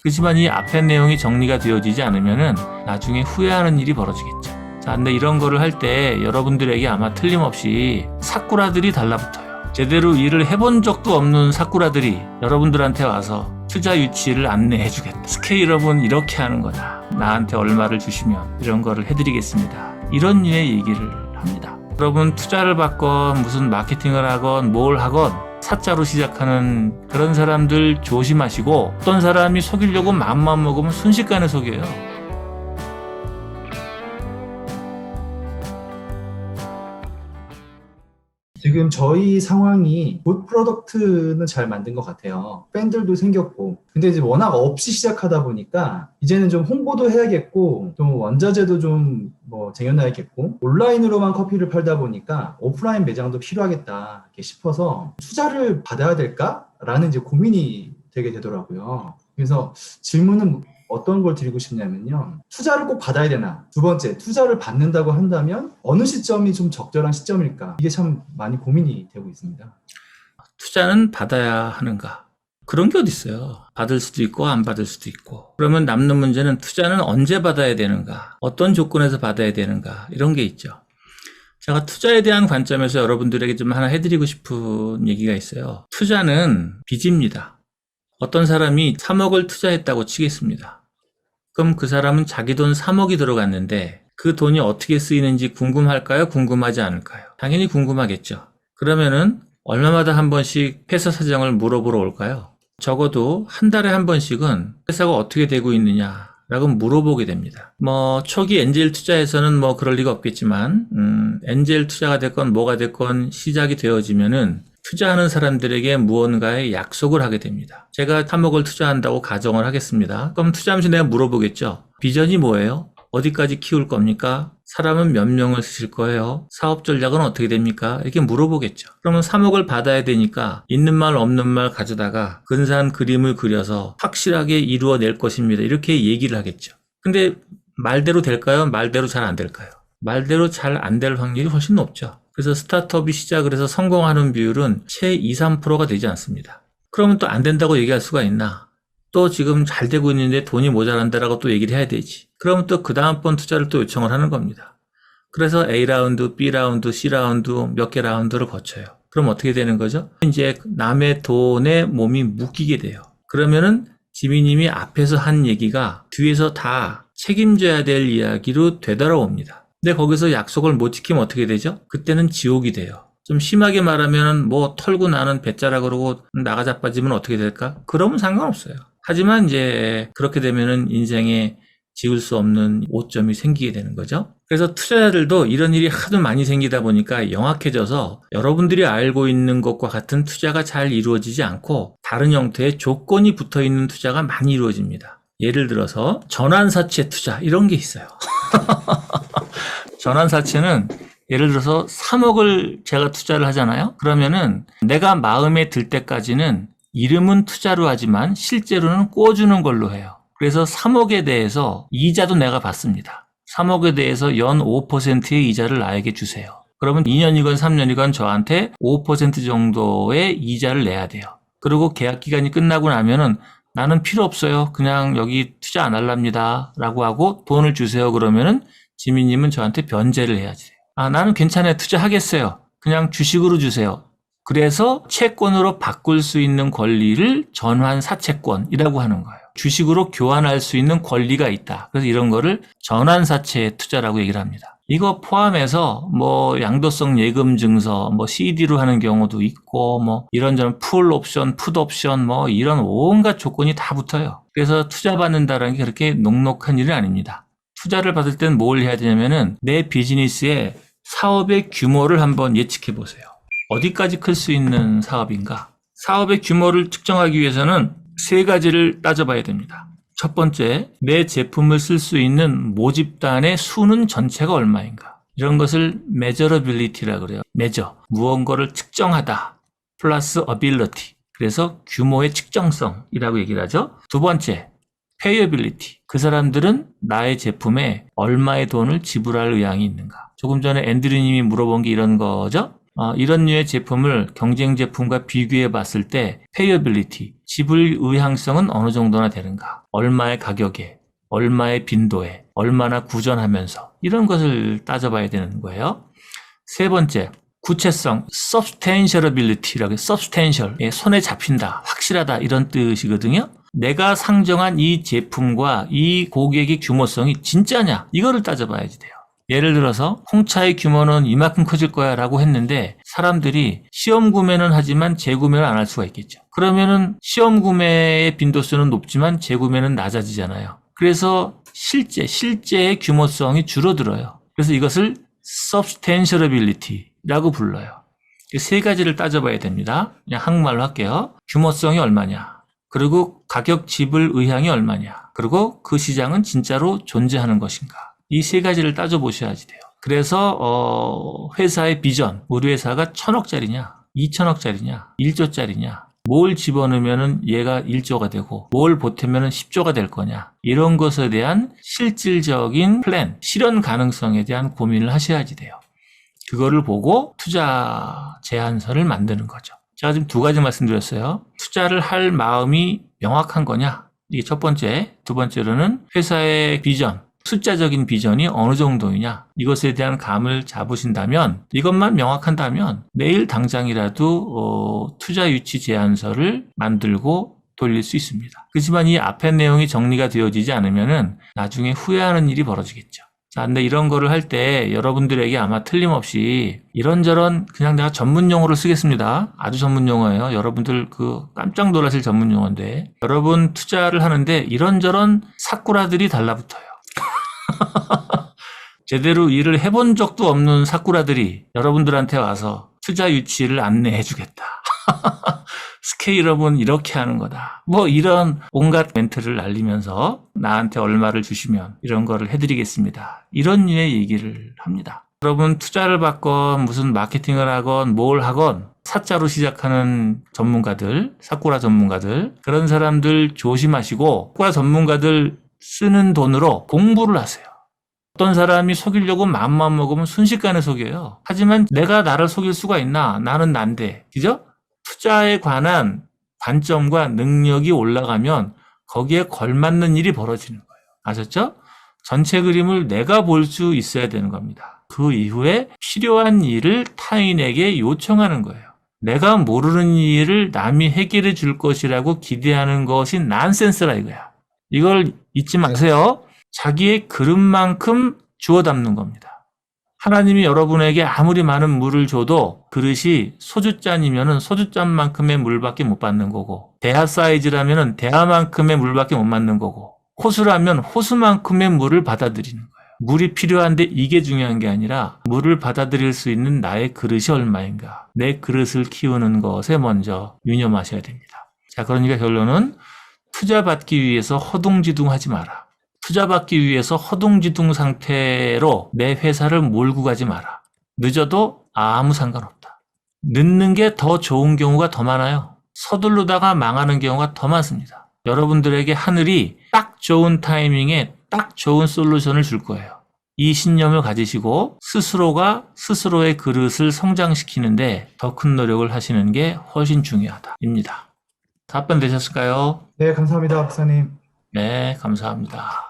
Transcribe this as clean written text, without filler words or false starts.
그렇지만 이 앞에 내용이 정리가 되어지지 않으면은 나중에 후회하는 일이 벌어지겠죠. 자, 근데 이런 거를 할 때 여러분들에게 아마 틀림없이 사쿠라들이 달라붙어요. 제대로 일을 해본 적도 없는 사쿠라들이 여러분들한테 와서 투자 유치를 안내해주겠다. 스케일업은 이렇게 하는 거다. 나한테 얼마를 주시면 이런 거를 해드리겠습니다. 이런 류의 얘기를 합니다. 여러분 투자를 받건 무슨 마케팅을 하건 뭘 하건 사자로 시작하는 그런 사람들 조심하시고, 어떤 사람이 속이려고 마음만 먹으면 순식간에 속여요. 지금 저희 상황이 굿 프로덕트는 잘 만든 것 같아요. 팬들도 생겼고. 근데 이제 워낙 없이 시작하다 보니까 이제는 좀 홍보도 해야겠고, 좀 원자재도 좀 쟁여놔야겠고, 온라인으로만 커피를 팔다 보니까 오프라인 매장도 필요하겠다 이렇게 싶어서 투자를 받아야 될까? 라는 이제 고민이 되게 되더라고요. 그래서 질문은 어떤 걸 드리고 싶냐면요. 투자를 꼭 받아야 되나? 두 번째, 투자를 받는다고 한다면 어느 시점이 좀 적절한 시점일까? 이게 참 많이 고민이 되고 있습니다. 투자는 받아야 하는가? 그런 게 어디 있어요. 받을 수도 있고 안 받을 수도 있고. 그러면 남는 문제는 투자는 언제 받아야 되는가? 어떤 조건에서 받아야 되는가? 이런 게 있죠. 제가 투자에 대한 관점에서 여러분들에게 좀 하나 해드리고 싶은 얘기가 있어요. 투자는 빚입니다. 어떤 사람이 3억을 투자했다고 치겠습니다. 그럼 그 사람은 자기 돈 3억이 들어갔는데 그 돈이 어떻게 쓰이는지 궁금할까요? 궁금하지 않을까요? 당연히 궁금하겠죠. 그러면은 얼마마다 한 번씩 회사 사정을 물어보러 올까요? 적어도 한 달에 한 번씩은 회사가 어떻게 되고 있느냐라고 물어보게 됩니다. 초기 엔젤 투자에서는 그럴 리가 없겠지만 엔젤 투자가 됐건 뭐가 됐건 시작이 되어지면은 투자하는 사람들에게 무언가의 약속을 하게 됩니다. 제가 3억을 투자한다고 가정을 하겠습니다. 그럼 투자하면서 내가 물어보겠죠. 비전이 뭐예요? 어디까지 키울 겁니까? 사람은 몇 명을 쓰실 거예요? 사업 전략은 어떻게 됩니까? 이렇게 물어보겠죠. 그러면 3억을 받아야 되니까 있는 말 없는 말 가져다가 근사한 그림을 그려서 확실하게 이루어낼 것입니다. 이렇게 얘기를 하겠죠. 근데 말대로 될까요? 말대로 잘 안 될까요? 말대로 잘 안 될 확률이 훨씬 높죠. 그래서 스타트업이 시작을 해서 성공하는 비율은 채 2, 3%가 되지 않습니다. 그러면 또 안 된다고 얘기할 수가 있나? 또 지금 잘 되고 있는데 돈이 모자란다라고 또 얘기를 해야 되지. 그러면 또 그 다음번 투자를 또 요청을 하는 겁니다. 그래서 A라운드, B라운드, C라운드 몇 개 라운드를 거쳐요. 그럼 어떻게 되는 거죠? 이제 남의 돈에 몸이 묶이게 돼요. 그러면은 지미님이 앞에서 한 얘기가 뒤에서 다 책임져야 될 이야기로 되돌아옵니다. 근데 거기서 약속을 못 지키면 어떻게 되죠? 그때는 지옥이 돼요. 좀 심하게 말하면 털고 나는 배짜라 그러고 나가 자빠지면 어떻게 될까? 그러면 상관없어요. 하지만 이제 그렇게 되면은 인생에 지울 수 없는 오점이 생기게 되는 거죠. 그래서 투자자들도 이런 일이 하도 많이 생기다 보니까 영악해져서 여러분들이 알고 있는 것과 같은 투자가 잘 이루어지지 않고 다른 형태의 조건이 붙어 있는 투자가 많이 이루어집니다. 예를 들어서 전환사채 투자 이런 게 있어요. 전환사채는 예를 들어서 3억을 제가 투자를 하잖아요. 그러면은 내가 마음에 들 때까지는 이름은 투자로 하지만 실제로는 꿔주는 걸로 해요. 그래서 3억에 대해서 이자도 내가 받습니다. 3억에 대해서 연 5%의 이자를 나에게 주세요. 그러면 2년이건 3년이건 저한테 5% 정도의 이자를 내야 돼요. 그리고 계약 기간이 끝나고 나면은 나는 필요 없어요. 그냥 여기 투자 안 할랍니다. 라고 하고 돈을 주세요. 그러면은 지민님은 저한테 변제를 해야지. 나는 괜찮아요. 투자하겠어요. 그냥 주식으로 주세요. 그래서 채권으로 바꿀 수 있는 권리를 전환사채권이라고 하는 거예요. 주식으로 교환할 수 있는 권리가 있다. 그래서 이런 거를 전환사채 투자라고 얘기를 합니다. 이거 포함해서 양도성 예금 증서, CD로 하는 경우도 있고, 이런저런 풀 옵션, 풋 옵션, 이런 온갖 조건이 다 붙어요. 그래서 투자 받는다는 게 그렇게 녹록한 일은 아닙니다. 투자를 받을 땐 뭘 해야 되냐면은 내 비즈니스의 사업의 규모를 한번 예측해 보세요. 어디까지 클 수 있는 사업인가? 사업의 규모를 측정하기 위해서는 세 가지를 따져봐야 됩니다. 첫 번째, 내 제품을 쓸 수 있는 모집단의 수는 전체가 얼마인가? 이런 것을 measurability라고 그래요. measure, 무언가를 측정하다, 플러스 ability. 그래서 규모의 측정성이라고 얘기를 하죠. 두 번째, payability. 그 사람들은 나의 제품에 얼마의 돈을 지불할 의향이 있는가? 조금 전에 앤드류님이 물어본 게 이런 거죠. 이런 류의 제품을 경쟁 제품과 비교해 봤을 때 페이어빌리티, 지불 의향성은 어느 정도나 되는가, 얼마의 가격에, 얼마의 빈도에, 얼마나 구전하면서 이런 것을 따져봐야 되는 거예요. 세 번째, 구체성, substantialability라고 substantial, 손에 잡힌다, 확실하다 이런 뜻이거든요. 내가 상정한 이 제품과 이 고객의 규모성이 진짜냐 이거를 따져봐야지 돼요. 예를 들어서 홍차의 규모는 이만큼 커질 거야 라고 했는데 사람들이 시험 구매는 하지만 재구매를 안 할 수가 있겠죠. 그러면은 시험 구매의 빈도수는 높지만 재구매는 낮아지잖아요. 그래서 실제의 규모성이 줄어들어요. 그래서 이것을 substantialability라고 불러요. 이 세 가지를 따져봐야 됩니다. 그냥 한국말로 할게요. 규모성이 얼마냐, 그리고 가격 지불 의향이 얼마냐, 그리고 그 시장은 진짜로 존재하는 것인가. 이 세 가지를 따져보셔야지 돼요. 그래서 회사의 비전, 우리 회사가 1,000억짜리냐, 2,000억짜리냐, 1조짜리냐, 뭘 집어넣으면 얘가 1조가 되고 뭘 보태면 10조가 될 거냐, 이런 것에 대한 실질적인 플랜, 실현 가능성에 대한 고민을 하셔야지 돼요. 그거를 보고 투자 제안서를 만드는 거죠. 제가 지금 두 가지 말씀드렸어요. 투자를 할 마음이 명확한 거냐, 이게 첫 번째. 두 번째로는 회사의 비전, 숫자적인 비전이 어느 정도이냐, 이것에 대한 감을 잡으신다면, 이것만 명확한다면 내일 당장이라도 투자 유치 제안서를 만들고 돌릴 수 있습니다. 그렇지만 이 앞의 내용이 정리가 되어지지 않으면은 나중에 후회하는 일이 벌어지겠죠. 자, 근데 이런 거를 할 때 여러분들에게 아마 틀림없이 이런저런, 그냥 내가 전문 용어를 쓰겠습니다. 아주 전문 용어예요. 여러분들 깜짝 놀라실 전문 용어인데, 여러분 투자를 하는데 이런저런 사꾸라들이 달라붙어요. 제대로 일을 해본 적도 없는 사꾸라들이 여러분들한테 와서 투자 유치를 안내해 주겠다. 스케일업은 이렇게 하는 거다. 뭐 이런 온갖 멘트를 날리면서 나한테 얼마를 주시면 이런 거를 해드리겠습니다. 이런 류의 얘기를 합니다. 여러분 투자를 받건 무슨 마케팅을 하건 뭘 하건 사자로 시작하는 전문가들, 사꾸라 전문가들, 그런 사람들 조심하시고, 사꾸라 전문가들 쓰는 돈으로 공부를 하세요. 어떤 사람이 속이려고 마음만 먹으면 순식간에 속여요. 하지만 내가 나를 속일 수가 있나? 나는 난데. 그죠? 투자에 관한 관점과 능력이 올라가면 거기에 걸맞는 일이 벌어지는 거예요. 아셨죠? 전체 그림을 내가 볼 수 있어야 되는 겁니다. 그 이후에 필요한 일을 타인에게 요청하는 거예요. 내가 모르는 일을 남이 해결해 줄 것이라고 기대하는 것이 난센스라 이거야. 이걸 잊지 마세요. 자기의 그릇만큼 주워 담는 겁니다. 하나님이 여러분에게 아무리 많은 물을 줘도 그릇이 소주잔이면 소주잔만큼의 물밖에 못 받는 거고, 대하 사이즈라면 대하만큼의 물밖에 못 받는 거고, 호수라면 호수만큼의 물을 받아들이는 거예요. 물이 필요한데 이게 중요한 게 아니라 물을 받아들일 수 있는 나의 그릇이 얼마인가, 내 그릇을 키우는 것에 먼저 유념하셔야 됩니다. 자, 그러니까 결론은 투자 받기 위해서 허둥지둥하지 마라. 투자 받기 위해서 허둥지둥 상태로 내 회사를 몰고 가지 마라. 늦어도 아무 상관없다. 늦는 게 더 좋은 경우가 더 많아요. 서두르다가 망하는 경우가 더 많습니다. 여러분들에게 하늘이 딱 좋은 타이밍에 딱 좋은 솔루션을 줄 거예요. 이 신념을 가지시고 스스로가 스스로의 그릇을 성장시키는데 더 큰 노력을 하시는 게 훨씬 중요하다입니다. 답변 되셨을까요? 네, 감사합니다, 박사님. 네, 감사합니다.